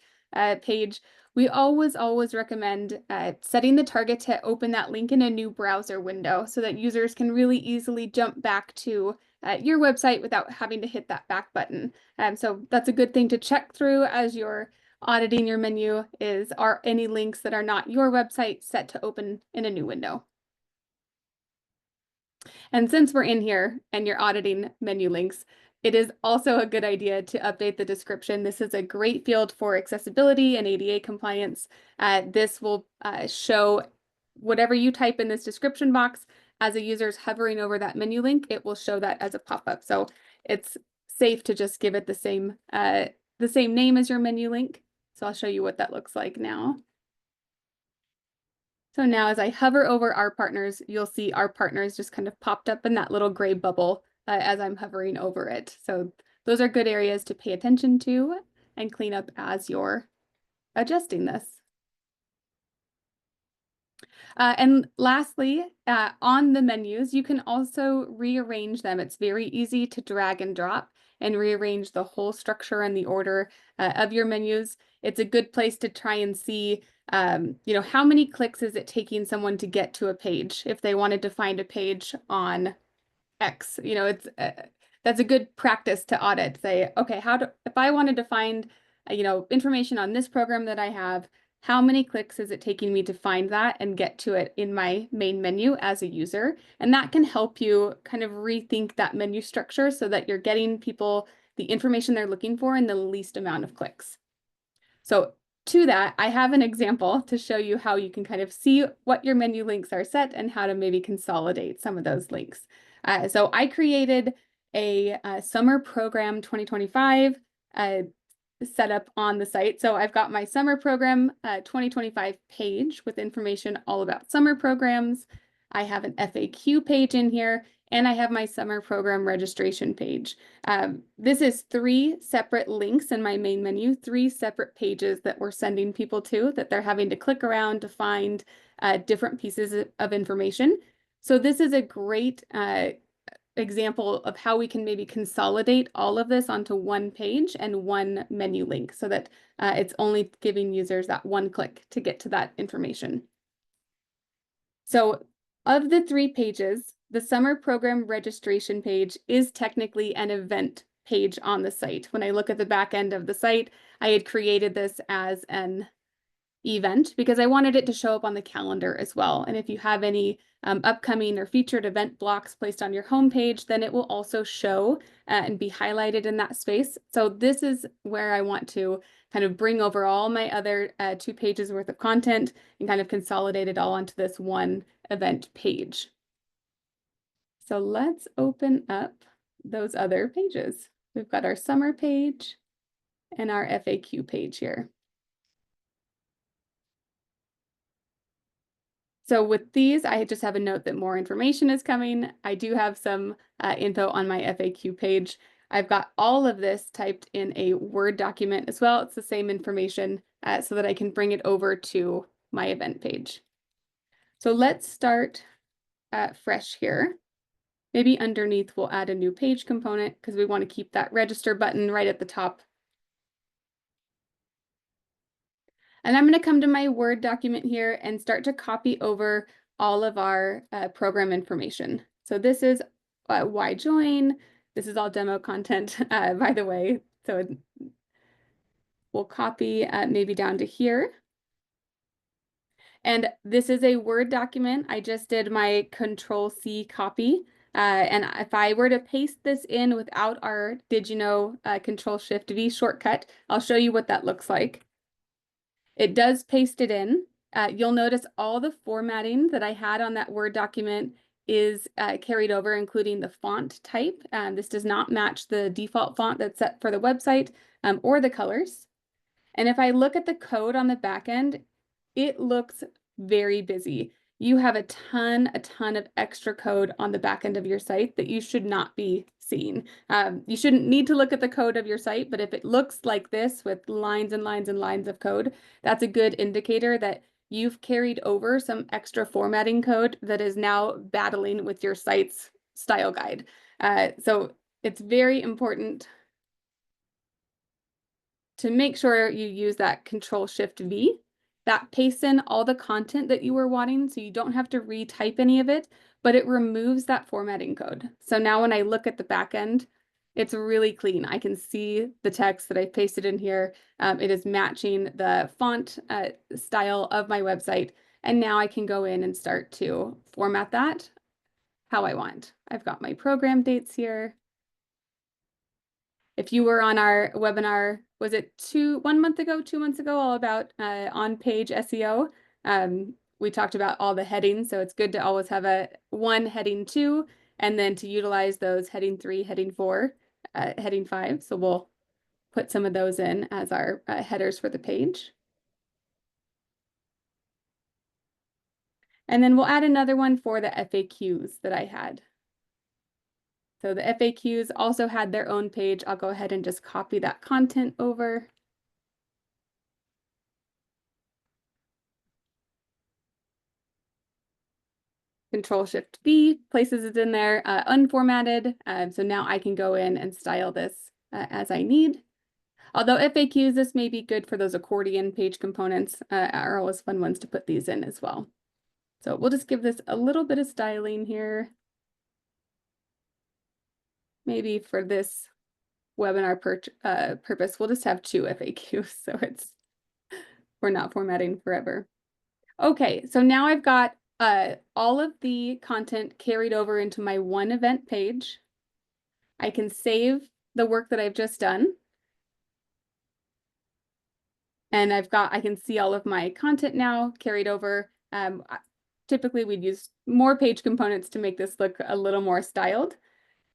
page, we always recommend setting the target to open that link in a new browser window so that users can really easily jump back to your website without having to hit that back button. So that's a good thing to check through as you're auditing your menu is, are any links that are not your website set to open in a new window? And since we're in here and you're auditing menu links, it is also a good idea to update the description. This is a great field for accessibility and ADA compliance. This will show whatever you type in this description box as a user is hovering over that menu link, it will show that as a pop-up. So it's safe to just give it the same name as your menu link. So I'll show you what that looks like now. So now as I hover over Our Partners, you'll see Our Partners just kind of popped up in that little gray bubble as I'm hovering over it. So those are good areas to pay attention to and clean up as you're adjusting this. And lastly, on the menus, you can also rearrange them. It's very easy to drag and drop and rearrange the whole structure and the order of your menus. It's a good place to try and see, how many clicks is it taking someone to get to a page if they wanted to find a page on X. It's that's a good practice to audit. Say, okay, if I wanted to find, information on this program that I have, how many clicks is it taking me to find that and get to it in my main menu as a user? And that can help you kind of rethink that menu structure so that you're getting people the information they're looking for in the least amount of clicks. So to that, I have an example to show you how you can kind of see what your menu links are set and how to maybe consolidate some of those links. So I created a summer program 2025 set up on the site. So I've got my summer program 2025 page with information all about summer programs. I have an FAQ page in here, and I have my summer program registration page. This is 3 separate links in my main menu, 3 separate pages that we're sending people to that they're having to click around to find different pieces of information. So this is a great example of how we can maybe consolidate all of this onto one page and one menu link so that it's only giving users that one click to get to that information. So of the 3 pages, the summer program registration page is technically an event page on the site. When I look at the back end of the site, I had created this as an event because I wanted it to show up on the calendar as well. And if you have any upcoming or featured event blocks placed on your homepage, then it will also show and be highlighted in that space. So this is where I want to kind of bring over all my other 2 pages worth of content and kind of consolidate it all onto this one event page. So let's open up those other pages. We've got our summer page and our FAQ page here. So with these, I just have a note that more information is coming. I do have some info on my FAQ page. I've got all of this typed in a Word document as well. It's the same information so that I can bring it over to my event page. So let's start fresh here. Maybe underneath we'll add a new page component because we want to keep that register button right at the top. And I'm going to come to my Word document here and start to copy over all of our program information. So this is why join. This is all demo content, by the way. So we'll copy maybe down to here. And this is a Word document. I just did my Control-C copy. And if I were to paste this in without our Did you know Control-Shift-V shortcut, I'll show you what that looks like. It does paste it in. You'll notice all the formatting that I had on that Word document is carried over, including the font type. This does not match the default font that's set for the website or the colors. And if I look at the code on the back end, it looks very busy. You have a ton of extra code on the back end of your site that you should not be seeing. You shouldn't need to look at the code of your site, but if it looks like this with lines and lines and lines of code, that's a good indicator that you've carried over some extra formatting code that is now battling with your site's style guide. So it's very important to make sure you use that Control-Shift-V. That pastes in all the content that you were wanting, so you don't have to retype any of it, but it removes that formatting code. So now when I look at the back end, it's really clean. I can see the text that I pasted in here. It is matching the font style of my website. And now I can go in and start to format that how I want. I've got my program dates here. If you were on our webinar, was it 2 months ago, all about on-page SEO? We talked about all the headings, so it's good to always have a heading 2, and then to utilize those heading 3, heading 4, heading 5. So we'll put some of those in as our headers for the page. And then we'll add another one for the FAQs that I had. So the FAQs also had their own page. I'll go ahead and just copy that content over. Control-Shift-V places it in there unformatted. So now I can go in and style this as I need. Although FAQs, this may be good for those accordion page components, are always fun ones to put these in as well. So we'll just give this a little bit of styling here. Maybe for this webinar purpose, we'll just have 2 FAQs, so we're not formatting forever. Okay, so now I've got all of the content carried over into my one event page. I can save the work that I've just done. And I can see all of my content now carried over. Typically we'd use more page components to make this look a little more styled.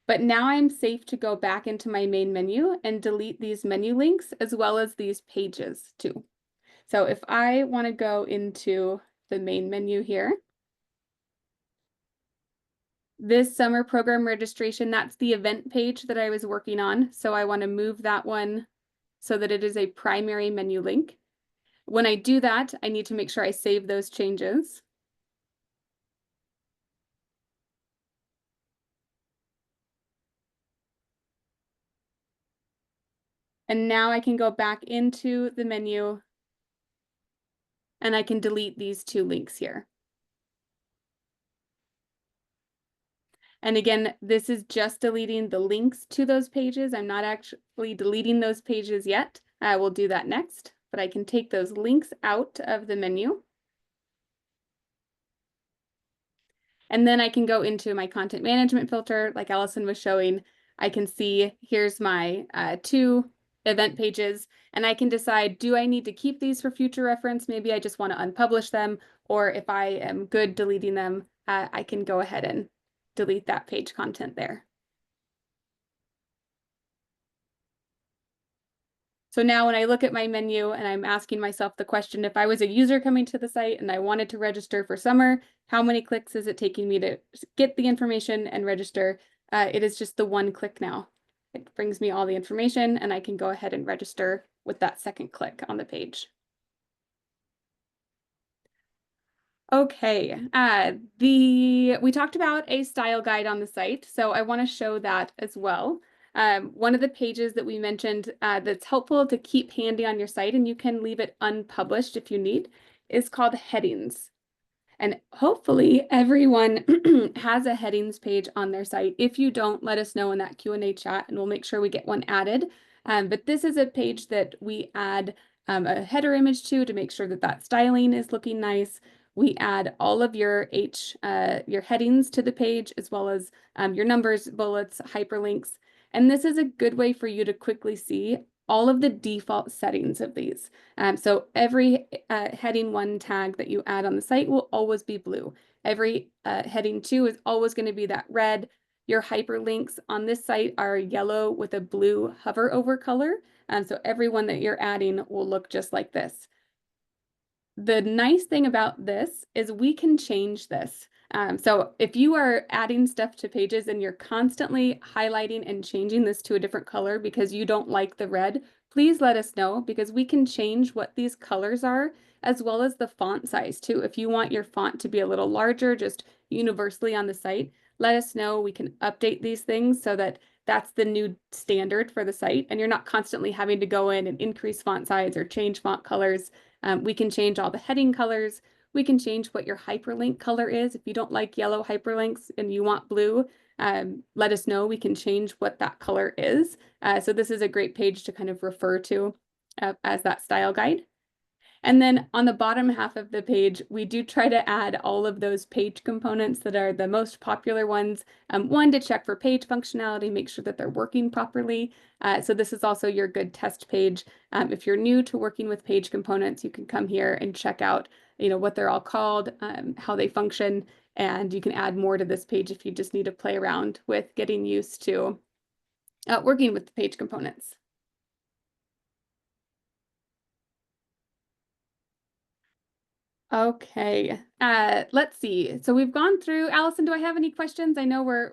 But now I'm safe to go back into my main menu and delete these menu links as well as these pages too. So if I want to go into the main menu here, this summer program registration, that's the event page that I was working on. So I want to move that one so that it is a primary menu link. When I do that, I need to make sure I save those changes. And now I can go back into the menu and I can delete these 2 links here. And again, this is just deleting the links to those pages. I'm not actually deleting those pages yet. I will do that next, but I can take those links out of the menu. And then I can go into my content management filter, like Allison was showing. I can see here's my 2 event pages, and I can decide, do I need to keep these for future reference? Maybe I just want to unpublish them, or if I am good deleting them, I can go ahead and delete that page content there. So now when I look at my menu and I'm asking myself the question, if I was a user coming to the site and I wanted to register for summer, how many clicks is it taking me to get the information and register? It is just the 1 click now. It brings me all the information and I can go ahead and register with that 2nd click on the page. Okay, we talked about a style guide on the site, so I want to show that as well. One of the pages that we mentioned that's helpful to keep handy on your site, and you can leave it unpublished if you need, is called headings. And hopefully everyone has a headings page on their site. If you don't, let us know in that Q&A chat and we'll make sure we get one added. But this is a page that we add a header image to make sure that that styling is looking nice. We add all of your headings to the page, as well as your numbers, bullets, hyperlinks. And this is a good way for you to quickly see all of the default settings of these. So every heading 1 tag that you add on the site will always be blue. Every heading 2 is always going to be that red. Your hyperlinks on this site are yellow with a blue hover over color. So every one that you're adding will look just like this. The nice thing about this is we can change this. So if you are adding stuff to pages and you're constantly highlighting and changing this to a different color because you don't like the red, please let us know, because we can change what these colors are, as well as the font size too. If you want your font to be a little larger, just universally on the site, let us know. We can update these things so that that's the new standard for the site, and you're not constantly having to go in and increase font size or change font colors. We can change all the heading colors. We can change what your hyperlink color is. If you don't like yellow hyperlinks and you want blue, let us know. We can change what that color is. So this is a great page to kind of refer to as that style guide. And then on the bottom half of the page, we do try to add all of those page components that are the most popular ones. One, to check for page functionality, make sure that they're working properly. So this is also your good test page. If you're new to working with page components, you can come here and check out, what they're all called, how they function, and you can add more to this page if you just need to play around with getting used to working with the page components. Okay, let's see. So we've gone through, Allison, do I have any questions? I know we're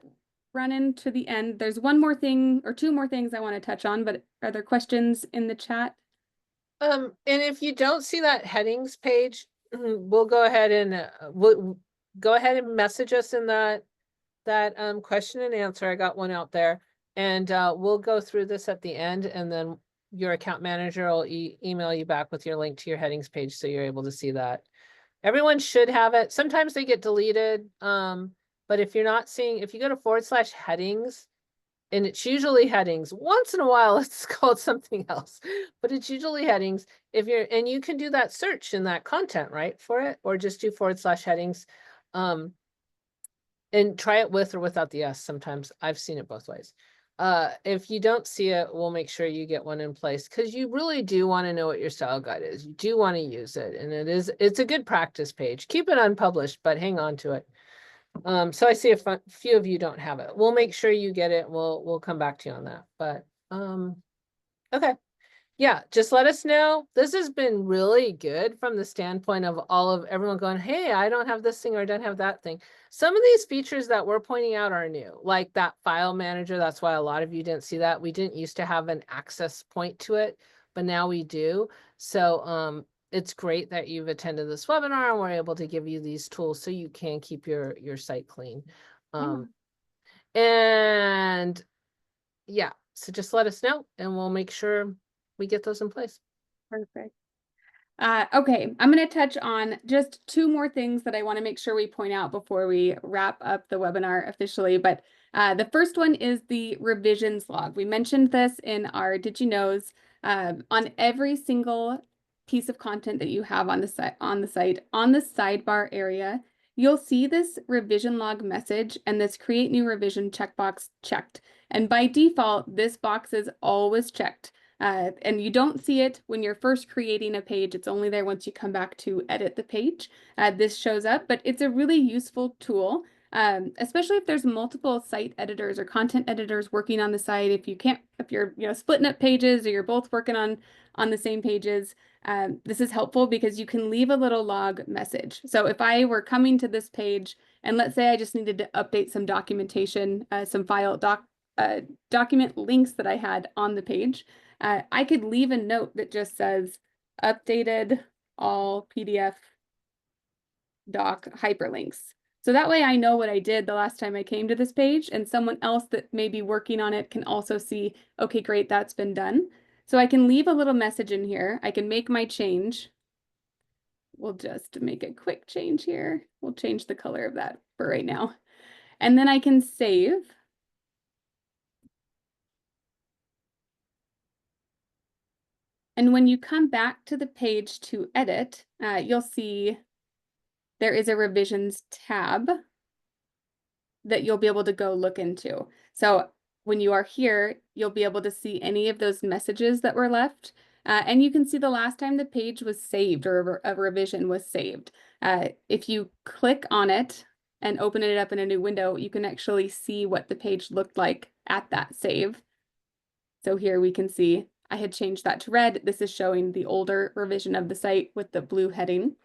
running to the end. There's one more thing or two more things I want to touch on, but are there questions in the chat? And if you don't see that headings page, we'll go ahead and we'll go ahead and message us in that question and answer. I got one out there, and we'll go through this at the end, and then your account manager will email you back with your link to your headings page, so you're able to see that. Everyone should have it. Sometimes they get deleted, but if you're not seeing, if you go to /headings, and it's usually headings. Once in a while, it's called something else, but it's usually headings. And you can do that search in that content, right, for it, or just do /headings, and try it with or without the S. Sometimes I've seen it both ways. If you don't see it, we'll make sure you get one in place, because you really do want to know what your style guide is. You do want to use it, and it's a good practice page. Keep it unpublished, but hang on to it. So I see a few of you don't have it. We'll make sure you get it. We'll come back to you on that. But okay. Yeah, just let us know. This has been really good from the standpoint of everyone going, hey, I don't have this thing or I don't have that thing. Some of these features that we're pointing out are new, like that file manager. That's why a lot of you didn't see that. We didn't used to have an access point to it, but now we do. So it's great that you've attended this webinar and we're able to give you these tools so you can keep your site clean. And yeah, so just let us know and we'll make sure we get those in place. Perfect. Okay, I'm going to touch on just two more things that I want to make sure we point out before we wrap up the webinar officially. But the first one is the revisions log. We mentioned this in our Did You Knows. On every single piece of content that you have on the site, on the sidebar area, you'll see this revision log message and this create new revision checkbox checked. And by default, this box is always checked. And you don't see it when you're first creating a page. It's only there once you come back to edit the page. This shows up, but it's a really useful tool, especially if there's multiple site editors or content editors working on the site. If you're splitting up pages or you're both working on the same pages, this is helpful because you can leave a little log message. So if I were coming to this page and let's say I just needed to update some documentation, some document links that I had on the page, I could leave a note that just says updated all PDF doc hyperlinks. So that way I know what I did the last time I came to this page, and someone else that may be working on it can also see, okay, great, that's been done. So I can leave a little message in here. I can make my change. we'll just make a quick change here. We'll change the color of that for right now. And then I can save. And when you come back to the page to edit, you'll see there is a revisions tab that you'll be able to go look into. So when you are here, you'll be able to see any of those messages that were left. And you can see the last time the page was saved or a revision was saved. If you click on it and open it up in a new window, you can actually see what the page looked like at that save. So here we can see I had changed that to red. This is showing the older revision of the site with the blue heading.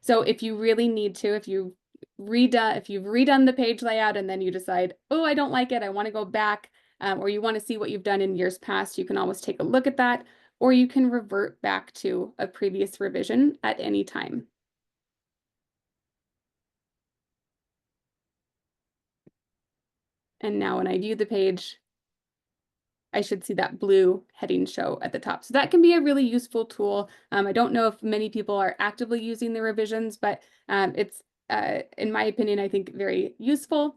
So if you really need to, if you've redone the page layout and then you decide, oh, I don't like it, I want to go back, or you want to see what you've done in years past, you can always take a look at that, or you can revert back to a previous revision at any time. And now when I view the page, I should see that blue heading show at the top. So that can be a really useful tool. I don't know if many people are actively using the revisions, but it's, in my opinion, I think very useful.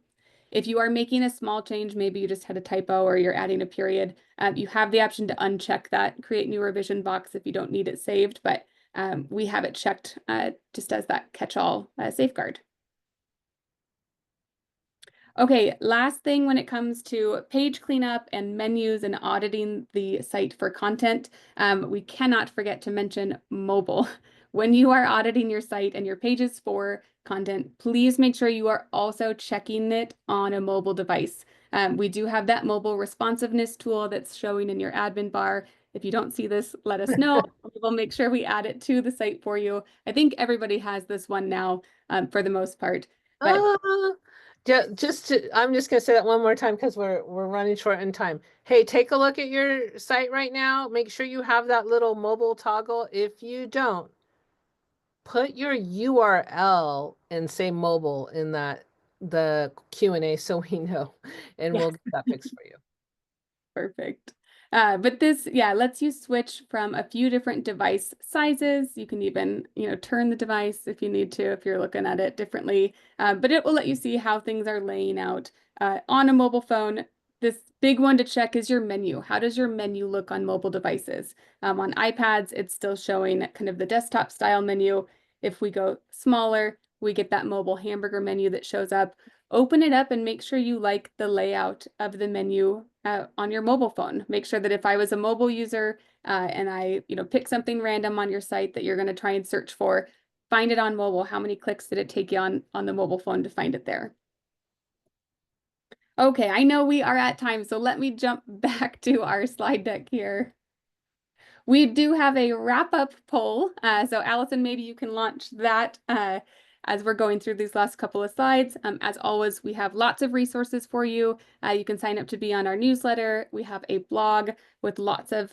If you are making a small change, maybe you just had a typo or you're adding a period, you have the option to uncheck that create new revision box if you don't need it saved, but we have it checked just as that catch-all safeguard. Okay, last thing when it comes to page cleanup and menus and auditing the site for content, we cannot forget to mention mobile. When you are auditing your site and your pages for content, please make sure you are also checking it on a mobile device. We do have that mobile responsiveness tool that's showing in your admin bar. If you don't see this, let us know. We'll make sure we add it to the site for you. I think everybody has this one now for the most part. But I'm just gonna say that one more time because we're running short in time. Hey, take a look at your site right now. Make sure you have that little mobile toggle. If you don't, put your URL and say mobile in the Q&A so we know, and Yeah. we'll get that fixed for you. Perfect. But this, yeah, lets you switch from a few different device sizes. You can even, turn the device if you need to, if you're looking at it differently. But it will let you see how things are laying out on a mobile phone. This big one to check is your menu. How does your menu look on mobile devices? On iPads, it's still showing kind of the desktop style menu. If we go smaller, we get that mobile hamburger menu that shows up. Open it up and make sure you like the layout of the menu on your mobile phone. Make sure that if I was a mobile user and I, pick something random on your site that you're going to try and search for, find it on mobile. How many clicks did it take you on the mobile phone to find it there? Okay, I know we are at time, so let me jump back to our slide deck here. We do have a wrap-up poll, so Allison, maybe you can launch that as we're going through these last couple of slides. As always, we have lots of resources for you. You can sign up to be on our newsletter. We have a blog with lots of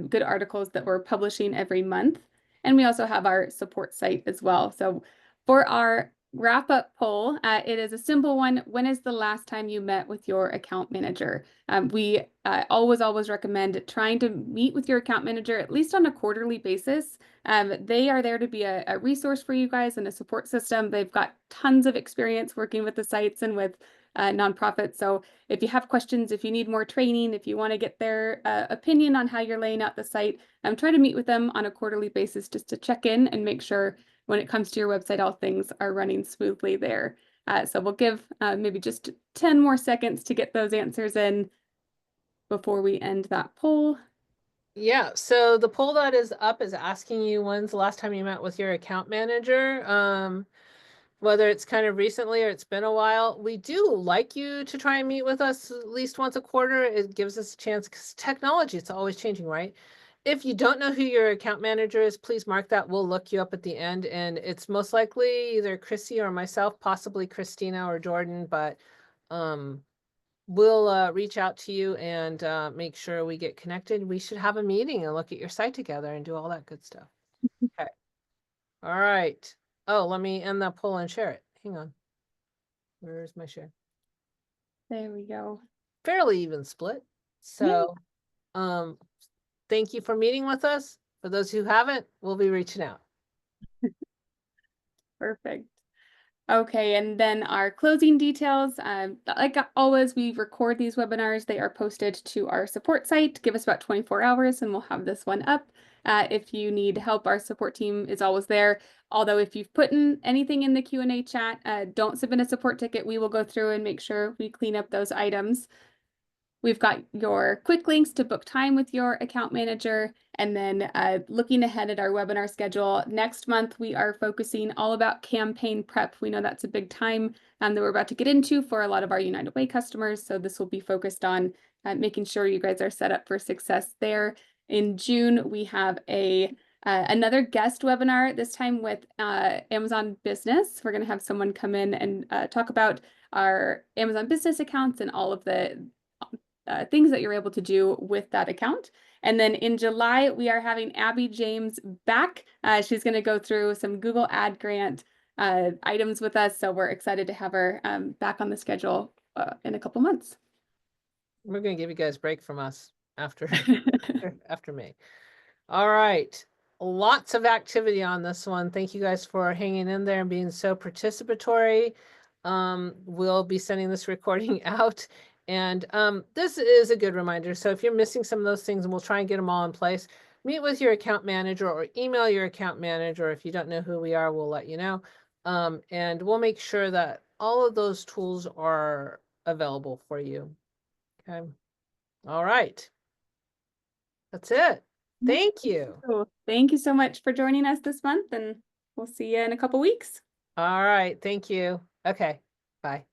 good articles that we're publishing every month. And we also have our support site as well. So for our wrap-up poll, it is a simple one. When is the last time you met with your account manager? We always recommend trying to meet with your account manager at least on a quarterly basis. They are there to be a resource for you guys and a support system. They've got tons of experience working with the sites and with nonprofits. So if you have questions, if you need more training, if you want to get their opinion on how you're laying out the site, try to meet with them on a quarterly basis just to check in and make sure when it comes to your website, all things are running smoothly there. So we'll give maybe just 10 more seconds to get those answers in before we end that poll. Yeah, so the poll that is up is asking you when's the last time you met with your account manager. Whether it's kind of recently or it's been a while, we do like you to try and meet with us at least once a quarter. It gives us a chance because technology, it's always changing, right? If you don't know who your account manager is, please mark that. We'll look you up at the end, and it's most likely either Chrissy or myself, possibly Christina or Jordan, but we'll reach out to you and make sure we get connected. We should have a meeting and look at your site together and do all that good stuff. Okay. All right. Oh, let me end that poll and share it. Hang on. Where's my share? There we go. Fairly even split. So, thank you for meeting with us. For those who haven't, we'll be reaching out. Perfect. Okay, and then our closing details. Like always, we record these webinars. They are posted to our support site. Give us about 24 hours and we'll have this one up. If you need help, our support team is always there. Although if you've put in anything in the Q&A chat, don't submit a support ticket. We will go through and make sure we clean up those items. We've got your quick links to book time with your account manager. And then looking ahead at our webinar schedule, next month we are focusing all about campaign prep. We know that's a big time that we're about to get into for a lot of our United Way customers. So this will be focused on making sure you guys are set up for success there. In June, we have another guest webinar, this time with Amazon Business. We're going to have someone come in and talk about our Amazon Business accounts and all of the things that you're able to do with that account. And then in July, we are having Abby James back. She's going to go through some Google Ad Grant items with us. So we're excited to have her back on the schedule in a couple months. We're going to give you guys a break from us after after May. All right. Lots of activity on this one. Thank you guys for hanging in there and being so participatory. We'll be sending this recording out. And this is a good reminder. So if you're missing some of those things, and we'll try and get them all in place, meet with your account manager or email your account manager. If you don't know who we are, we'll let you know. And we'll make sure that all of those tools are available for you. Okay. All right. That's it. Thank you. So thank you so much for joining us this month, and we'll see you in a couple weeks. All right. Thank you. Okay. Bye.